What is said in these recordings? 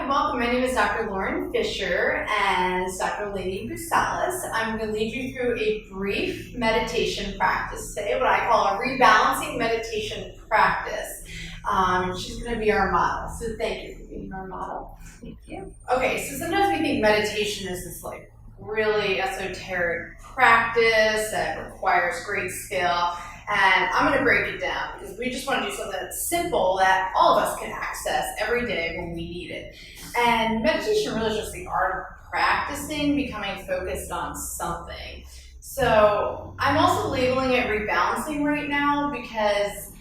welcome. My name is Dr. Lauren Fisher and Dr. Lady Busalis. I'm going to lead you through a brief meditation practice today, what I call a rebalancing meditation practice. She's going to be our model, so thank you for being our model. Thank you. Okay, so sometimes we think meditation is this really esoteric practice that requires great skill. And I'm going to break it down because we just want to do something that's simple that all of us can access every day when we need it. And meditation really is just the art of practicing, becoming focused on something. So I'm also labeling it rebalancing right now because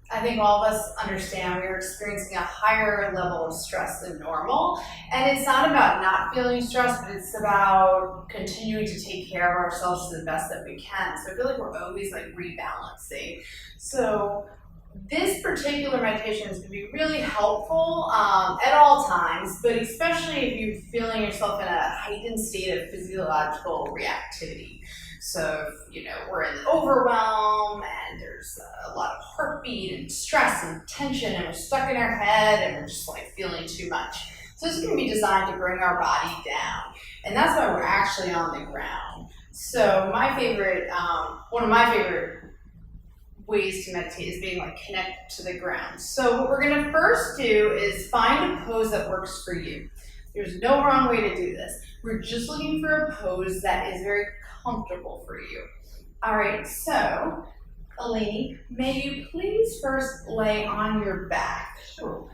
I think all of us understand we're experiencing a higher level of stress than normal. And it's not about not feeling stressed, but it's about continuing to take care of ourselves to the best that we can. So I feel like we're always rebalancing. So this particular meditation is going to be really helpful at all times, but especially if you're feeling yourself in a heightened state of physiological reactivity. So if, we're in overwhelm and there's a lot of heartbeat and stress and tension and we're stuck in our head and we're just feeling too much. So this is going to be designed to bring our body down. And that's why we're actually on the ground. So one of my favorite ways to meditate is being connected to the ground. So what we're going to first do is find a pose that works for you. There's no wrong way to do this. We're just looking for a pose that is very comfortable for you. All right, so Eleni, may you please first lay on your back? Sure.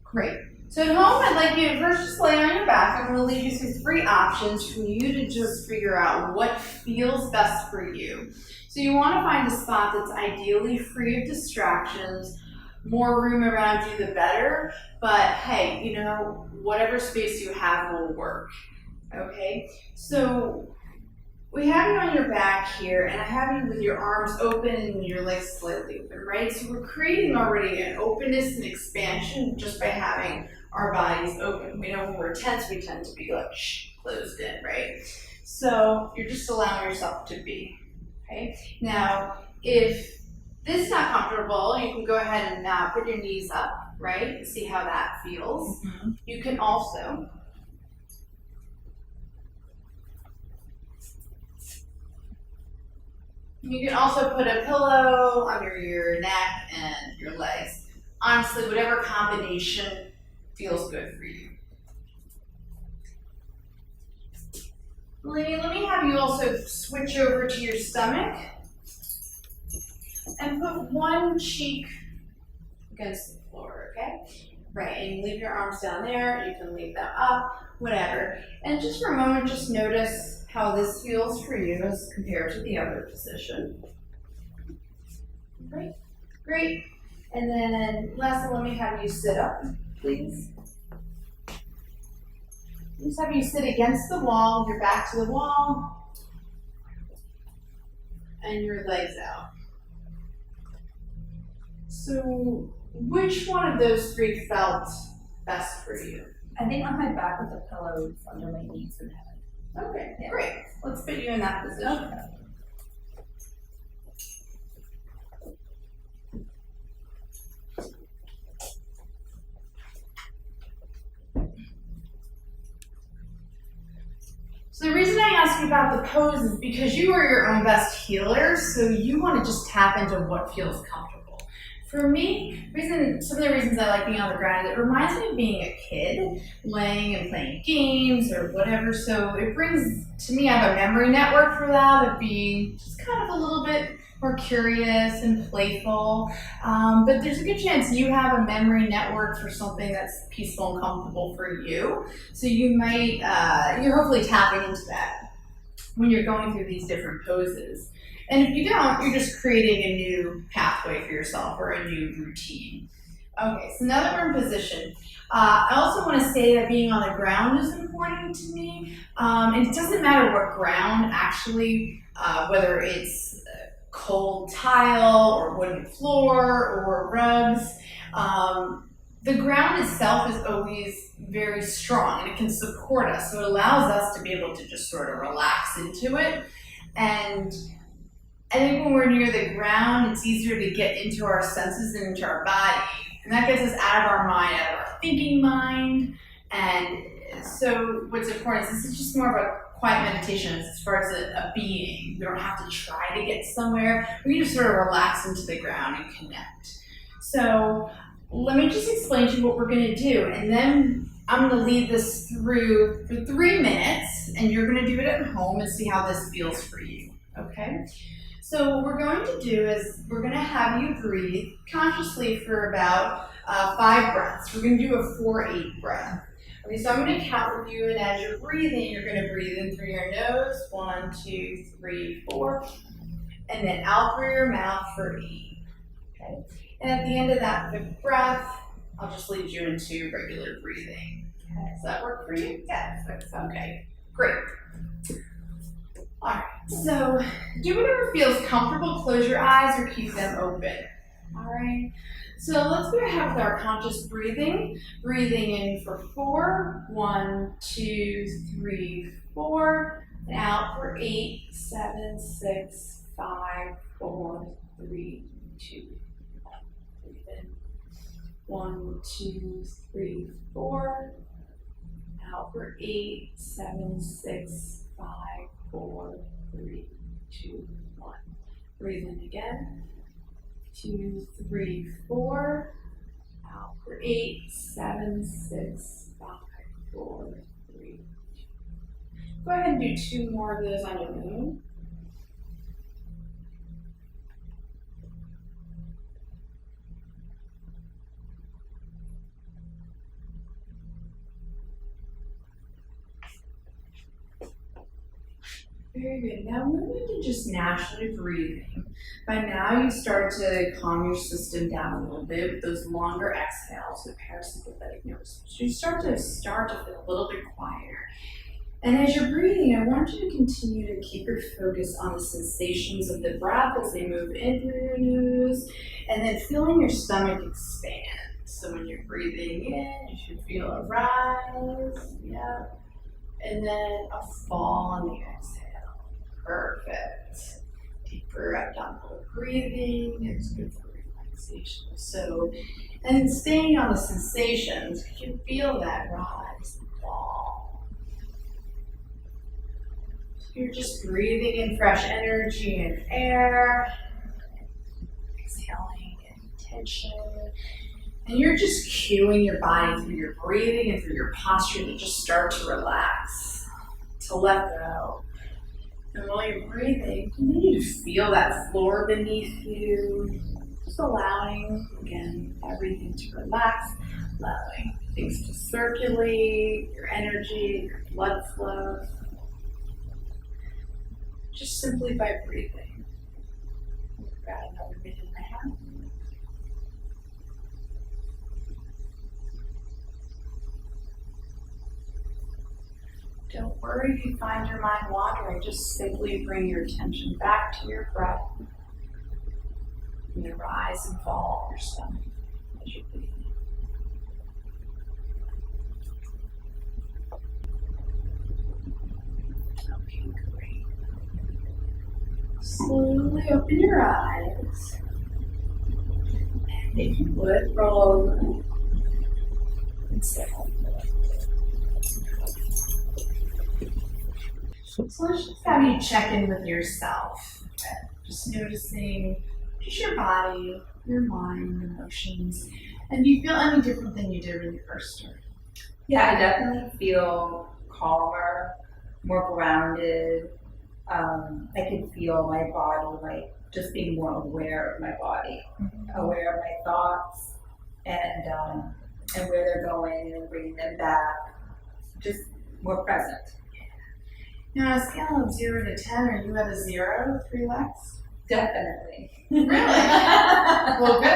Great. So at home, I'd like you to first just lay on your back. I'm going to leave you some 3 options for you to just figure out what feels best for you. So you want to find a spot that's ideally free of distractions. More room around you, the better. But hey, whatever space you have will work. Okay? So we have you on your back here, and I have you with your arms open and your legs slightly open, right? So we're creating already an openness and expansion just by having our bodies open. We know when we're tense, we tend to be closed in, right? So you're just allowing yourself to be, okay? Now, if this is not comfortable, you can go ahead and put your knees up, right? See how that feels. Mm-hmm. You can also put a pillow under your neck and your legs. Honestly, whatever combination feels good for you. Let me have you also switch over to your stomach and put one cheek against the floor, okay? Right, and leave your arms down there. You can leave them up, whatever. And just for a moment, just notice how this feels for you as compared to the other position. Great, great. And then lastly, let me have you sit up, please. Just have you sit against the wall, your back to the wall, and your legs out. So which one of those 3 felt best for you? I think on my back with the pillow under my knees would have it. Okay, yeah. Great. Let's put you in that position. Okay. So the reason I ask you about the pose is because you are your own best healer, so you want to just tap into what feels comfortable. For me, some of the reasons I like being on the ground is it reminds me of being a kid, laying and playing games or whatever. So it brings, to me, I have a memory network for that of being just kind of a little bit more curious and playful. But there's a good chance you have a memory network for something that's peaceful and comfortable for you. So you might, you're hopefully tapping into that when you're going through these different poses. And if you don't, you're just creating a new pathway for yourself or a new routine. Okay, so now that we're in position, I also want to say that being on the ground is important to me. And it doesn't matter what ground, actually, whether it's cold tile or wooden floor or rugs. The ground itself is always very strong and it can support us. So it allows us to be able to just sort of relax into it. And I think when we're near the ground, it's easier to get into our senses and into our body. And that gets us out of our mind, out of our thinking mind. And so what's important is this is just more of a quiet meditation as far as a being. We don't have to try to get somewhere. We just sort of relax into the ground and connect. So let me just explain to you what we're going to do. And then I'm going to lead this through for 3 minutes. And you're going to do it at home and see how this feels for you. Okay? So what we're going to do is we're going to have you breathe consciously for about 5 breaths. We're going to do a 4-8 breath. Okay, so I'm going to count with you, and as you're breathing, you're going to breathe in through your nose, 1, 2, 3, 4, and then out through your mouth for 8. Okay, and at the end of that big breath, I'll just lead you into regular breathing. Okay, does that work for you? Yes. Okay, great. All right, so do whatever feels comfortable. Close your eyes or keep them open. All right, so let's go ahead with our conscious breathing. Breathing in for 4, 1, 2, 3, 4, and out for 8, 7, 6, 5, 4, 3, 2, 1. Breathe in. 1, 2, 3, 4. Out for 8, 7, 6, 5, 4, 3, 2, 1. Breathe in again. 2, 3, 4. Out for 8, 7, 6, 5, 4, 3, 2. Go ahead and do 2 more of those on your own. Very good. Now move into just naturally breathing. By now you start to calm your system down a little bit with those longer exhales, the parasympathetic nervous system. You start to feel a little bit quieter. And as you're breathing, I want you to continue to keep your focus on the sensations of the breath as they move in through your nose, and then feeling your stomach expand. So when you're breathing in, you should feel a rise, and then a fall on the exhale. Perfect. Deeper abdominal breathing. It's good for relaxation. So, and staying on the sensations, you can feel that rise and fall. So you're just breathing in fresh energy and air, exhaling any tension, and you're just cueing your body through your breathing and through your posture to just start to relax, to let go. And while you're breathing, continue to feel that floor beneath you. Just allowing, again, everything to relax, allowing things to circulate, your energy, your blood flow. Just simply by breathing. Grab another minute and a half. Don't worry if you find your mind wandering, just simply bring your attention back to your breath and the rise and fall of your stomach as you breathe in. Okay, great. Slowly open your eyes. And if you would, roll over and sit up. So let's just have you check in with yourself. Just noticing just your body, your mind, emotions. And do you feel any different than you did when you first started? Yeah, I definitely feel calmer, more grounded. I can feel my body, like just being more aware of my body, aware of my thoughts, and where they're going, and bringing them back. Just more present. Now, on a scale of 0 to 10, are you at a 0 with relaxed? Definitely. Really? Well, good.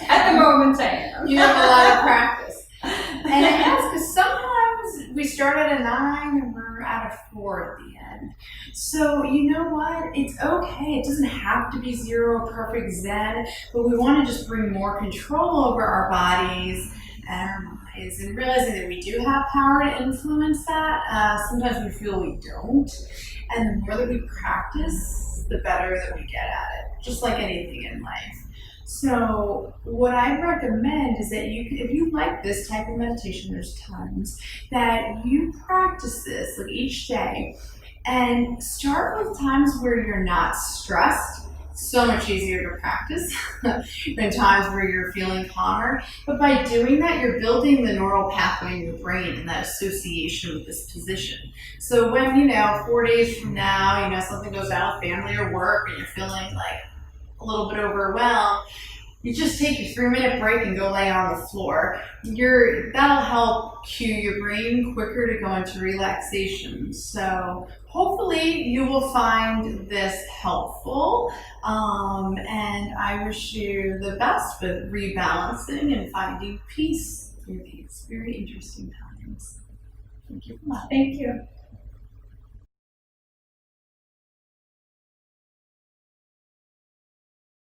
At the moment, I am. You have a lot of practice. And it has, because sometimes we start at a 9 and we're at a 4 at the end. So, you know what? It's okay. It doesn't have to be 0 perfect Zen, but we want to just bring more control over our bodies and our minds, and realizing that we do have power to influence that. Sometimes we feel we don't. And the more that we practice, the better that we get at it, just like anything in life. So what I recommend is that if you like this type of meditation, there's tons, that you practice this like each day and start with times where you're not stressed. So much easier to practice than times where you're feeling calmer. But by doing that, you're building the neural pathway in your brain and that association with this position. So when, 4 days from now, something goes down with family or work and you're feeling like a little bit overwhelmed, you just take your 3-minute break and go lay on the floor. That'll help cue your brain quicker to go into relaxation. So hopefully you will find this helpful. And I wish you the best with rebalancing and finding peace through these very interesting times. Thank you so much. Thank you.